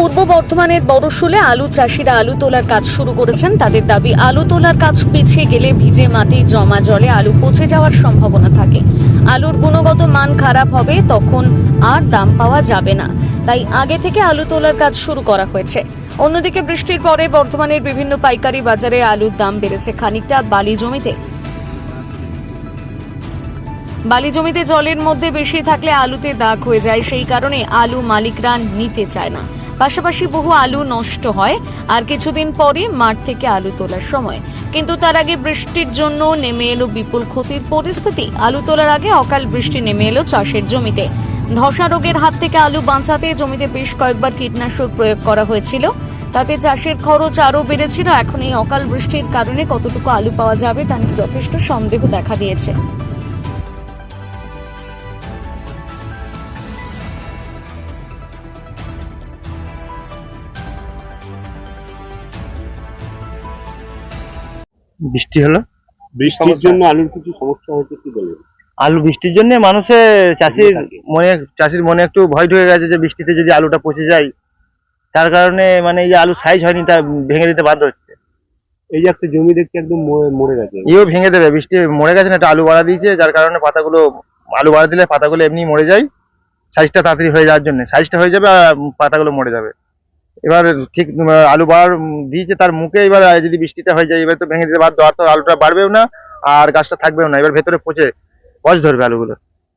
পূর্ব বর্ধমানের বড়শুলে আলু চাষিরা আলু তোলার কাজ শুরু করেছেন। তাদের দাবি, আলু তোলার কাজ পিছিয়ে গেলে ভিজে মাটি জমা জলে আলু পচে যাওয়ার সম্ভাবনা থাকে। আলুর গুণগত মান খারাপ হবে, তখন আর দাম পাওয়া যাবে না। তাই আগে থেকে আলু তোলার কাজ শুরু করা হয়েছে। অন্যদিকে বৃষ্টির পরে বর্ধমানের বিভিন্ন পাইকারি বাজারে আলুর দাম বেড়েছে খানিকটা। বালি জমিতে জলের মধ্যে বেশি থাকলে আলুতে দাগ হয়ে যায়, সেই কারণে আলু মালিকরা নিতে চায় না। পাশাপাশি বহু আলু নষ্ট হয় আর কিছুদিন পরে মাঠ থেকে আলু তোলার সময়। কিন্তু তার আগে বৃষ্টির জন্য নেমে এলো বিপুল ক্ষতির পরিস্থিতি। আলু তোলার আগে অকাল বৃষ্টি নেমে এলো চাষের জমিতে। ধসা রোগের হাত থেকে আলু বাঁচাতে জমিতে বেশ কয়েকবার কীটনাশক প্রয়োগ করা হয়েছিল। তাতে চাষের খরচ আরও বেড়েছিল। এখন এই অকাল বৃষ্টির কারণে কতটুকু আলু পাওয়া যাবে তা নিয়ে যথেষ্ট সন্দেহ দেখা দিয়েছে। বৃষ্টি হলো, বৃষ্টির জন্য আলুর কিছু সমস্যা হয়েছে কি বলবেন? আলু বৃষ্টির জন্য মানুষের চাষির মনে একটু ভয় ঢুকে গেছে যে বৃষ্টিতে যদি আলুটা পচে যায়, তার কারণে মানে এই যে আলু সাইজ হয়নি তা ভেঙে দিতে বাধ্য হচ্ছে। এই যে একটা জমি দেখতে একদম মরে গেছে, ইও ভেঙে দেবে, বৃষ্টি মরে গেছে না, একটা আলু বাড়া দিয়েছে, যার কারণে আলু বাড়া দিলে পাতাগুলো এমনি মরে যায়। সাইজটা তাড়াতাড়ি হয়ে যাওয়ার জন্য সাইজটা হয়ে যাবে আর পাতাগুলো মরে যাবে। এবার ঠিক আলু বাড়ার দিয়েছে, তার মুখে এবার যদি বৃষ্টিটা হয়ে যায় এবার তো ভেঙে দিতে বাধ্য। আর তো আলুটা বাড়বেও না আর গাছটা থাকবেও না, এবার ভেতরে পচ ধরবে আলুগুলো।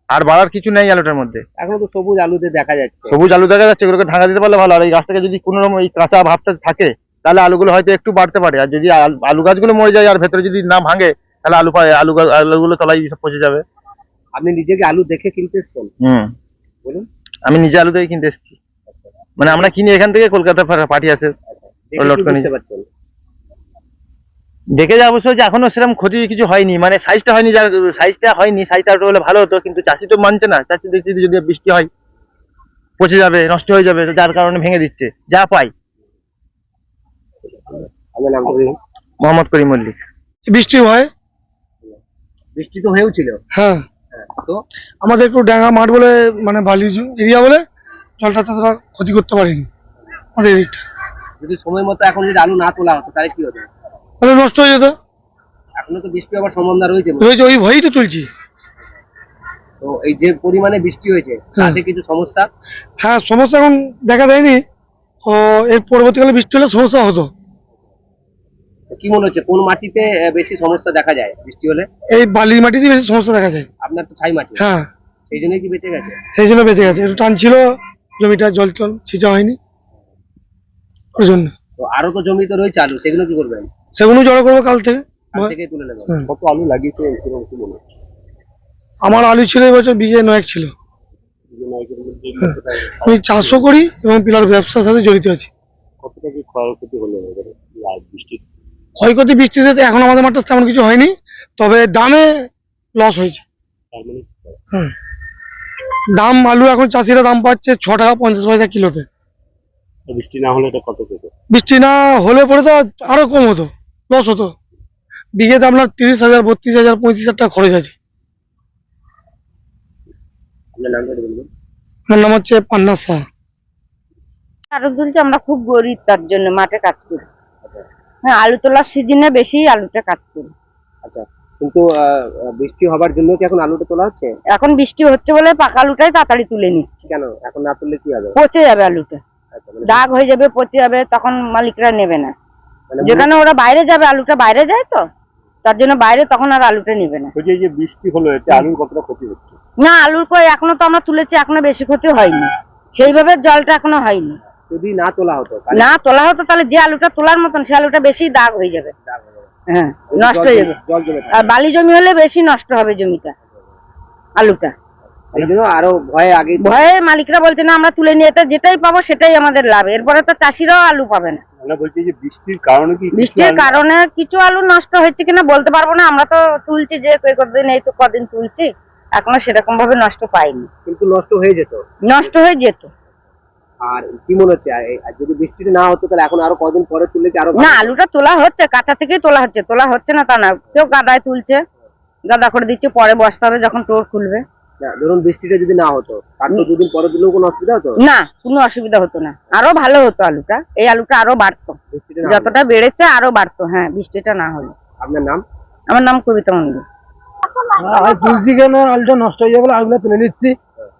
আর বাড়ার কিছু নেই আলুটার মধ্যে। এখনো তো সবুজ আলুতে দেখা যাচ্ছে, সবুজ আলু দেখা যাচ্ছে, এগুলোকে ঢাকা দিতে পারলে ভালো। আর এই গাছটাকে যদি কোনো রকম এই কাঁচা ভাবটা থাকে তাহলে আলুগুলো হয়তো একটু বাড়তে পারে। আর যদি আলু গাছগুলো মরে যায় আর ভেতরে যদি না ভাঙে তাহলে আলুগুলো তলায় সব পচে যাবে। আপনি নিজেকে আলু দেখে কিনতে এসছেন? বলুন। আমি নিজে আলু দেখে কিনতে এসেছি, মানে আমরা কিনি এখান থেকে, কলকাতা পার্টি আসে দেখে যা। অবশ্য যে এখনো সেরকম ক্ষতি কিছু হয়নি, মানে সাইজটা হয়নি, যার সাইজটা হলে ভালো হতো, কিন্তু চাষি তো মানছে না। চাষি দেখছি যদি বৃষ্টি হয় পচে যাবে, নষ্ট হয়ে যাবে, যার কারণে ভেঙে দিচ্ছে যা পাই। মোহাম্মদ করিম মল্লিক। বৃষ্টি হয়, বৃষ্টি তো হয়েছিল। হ্যাঁ, তো আমাদের একটু ডাঙ্গা মাঠ বলে, মানে বালি এরিয়া বলে জলটা ততটা ক্ষতি করতে পারিনি আমাদের এদিকটা। যদি সময় মতো এখন যদি আলু না তোলা হতো তাহলে কি হতো? তাহলে নষ্ট হয়ে যেত। এখনো তো বৃষ্টি হওয়ার সম্ভাবনা রয়েছে, ওই ভয়েই তো তুলছি। তো এই যে পরিমাণে বৃষ্টি হয়েছে তাতে কিছু সমস্যা? হ্যাঁ, সমস্যা এখন দেখা দেয়নি, তো এর পরবর্তীকালে বৃষ্টি হলে সমস্যা হতো। কি মনে হচ্ছে কোন মাটিতে বেশি সমস্যা দেখা যায় বৃষ্টি হলে? এই বালির মাটিতে বেশি সমস্যা দেখা যায়। আপনার তো ছাই মাটি। হ্যাঁ, সেই জন্যই কি বেঁচে গেছে? সেই জন্য বেঁচে গেছে, একটু টান ছিল, জমিটা জল ছিঁচা হয়নি ওই জন্য। তো আরো তো জমি তো রয়েছে আলু, সেগুলো কি করবেন? সেগুলো জড়ো করবো কাল থেকে। তুলে নেবেন। হ্যাঁ। কত আলু লাগিয়েছে এরকম কি মনে হচ্ছে? আমার আলু ছিল এবছর বিঘে 9 ছিল। আমি চাষও করি এবং পিলার ব্যবসার সাথে জড়িত আছি। কতটা কি ক্ষয়ক্ষতি হলো বৃষ্টি? ক্ষয়ক্ষতি বৃষ্টিতে এখন আমাদের মাঠে তেমন কিছু হয়নি, তবে দামে লস হয়েছে। হ্যাঁ, দাম আলু এখন চাষিরা দাম পাচ্ছে 6 টাকা 50 পয়সা কিলোতে। বৃষ্টি না হলে এটা কত পেত? বৃষ্টি না হলে পরে তো আরো কম হতো, লস হতো। বিঘেতে আপনার 30,000 32,000 35,000 টাকা খরচ আছে। আমার নাম হচ্ছে পান্না শাহ। আলু তুলছে, আমরা খুব গরিব, তার জন্য মাঠে কাজ করি। হ্যাঁ, আলু তোলার সিজনে বেশি আলুটা কাজ করি। আচ্ছা, কিন্তু বৃষ্টি হবার জন্য কি এখন আলুটা তোলা হচ্ছে? এখন বৃষ্টি হচ্ছে বলে পাকা আলুটাই তাড়াতাড়ি তুলে নিচ্ছে। কেন এখন না তুললে কি হবে? পচে যাবে আলুটা, দাগ হয়ে যাবে, পচে যাবে, তখন মালিকরা নেবে না। যেখানে ওরা বাইরে যাবে, আলুটা বাইরে যায়, তো তার জন্য বাইরে তখন আর আলুটা নেবে না। ওই যে বৃষ্টি হলো এতে আলুর কতটা ক্ষতি হচ্ছে? না, আলুর কই এখনো তো আমরা তুলেছি, এখনো বেশি ক্ষতি হয়নি, সেইভাবে জলটা এখনো হয়নি। যদি না তোলা হতো তাহলে যে আলুটা তোলার মতন সে আলুটা বেশি দাগ হয়ে যাবে। হ্যাঁ, নষ্ট হয়ে যাবে। আর বালি জমি হলে বেশি নষ্ট হবে জমিটা, আলুটা। সেই জন্য আরো ভয়ে মালিকরা বলছে না, আমরা তুলে নিয়ে যেটাই পাবো সেটাই আমাদের লাভ, এরপরে তো চাষিরাও আলু পাবে না। আমরা বলছি যে বৃষ্টির কারণে বৃষ্টির কারণে কিছু আলু নষ্ট হচ্ছে কিনা বলতে পারবো না, আমরা তো তুলছি যে কতদিন, এই তো কদিন তুলছি, এখনো সেরকম ভাবে নষ্ট পাইনি। কিন্তু নষ্ট হয়ে যেত। আর কি মনে হচ্ছে যদি বৃষ্টিটা না হতো তাহলে এখন আরো কদিন পরে তুললে কি আরো? না, আলুটা তোলা হচ্ছে, কাঁচা থেকেই তোলা হচ্ছে না তা না, কেউ গাদায় তুলছে, গাদা করে দিচ্ছে, পরে বসতে হবে যখন টোর খুলবে। না, ধরুন বৃষ্টিটা যদি না হতো তার তো দুদিন পরে দিলেও কোনো অসুবিধা হতো? না, কোনো অসুবিধা হতো না, আরো ভালো হতো আলুটা, এই আলুটা আরো বাড়তো, বৃষ্টিটা না হলে। যতটা বেড়েছে আরো বাড়তো। হ্যাঁ, বৃষ্টিটা না হলে। আপনার নাম? আমার নাম কবিতা মন্ডল। আর তুলছি কেন, আলুটা নষ্ট হয়ে যাবে বলে আলুটা তুলে নিচ্ছি,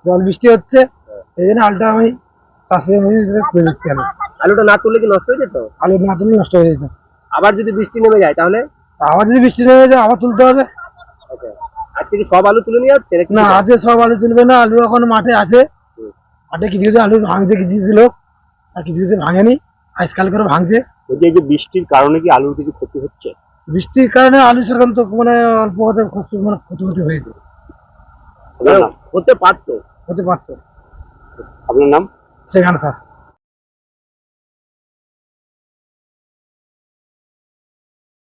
জল বৃষ্টি হচ্ছে এই জন্য আলুটা আমি চাষের তুলে নিচ্ছি। আলুটা না তুললে কি নষ্ট হয়ে যেত? আলু না তুলে নষ্ট হয়ে যেত। আবার যদি বৃষ্টি নেমে যায় তাহলে? আবার যদি বৃষ্টি নেমে যায় আবার তুলতে হবে। আচ্ছা, আজকে কি সব আলু তুলে নিয়ে যাচ্ছে নাকি? না, আজকে সব আলু তুলবে না, আলু এখন মাঠে আছে। মাঠে কিছু কিছু আলু ভাঙতে কিছু দিল, আর কিছু কিছু ভাঙেনি, আজকাল করে ভাঙছে। এই যে বৃষ্টির কারণে কি আলুর কিছু ক্ষতি হচ্ছে? বৃষ্টির কারণে আলু সেরকম তো মানে অল্প হতে কষ্ট মানে ক্ষতি হয়েছে, আপনার নাম? হতে পারতো। হতে পারতো। আপনার নাম? সেখানে স্যার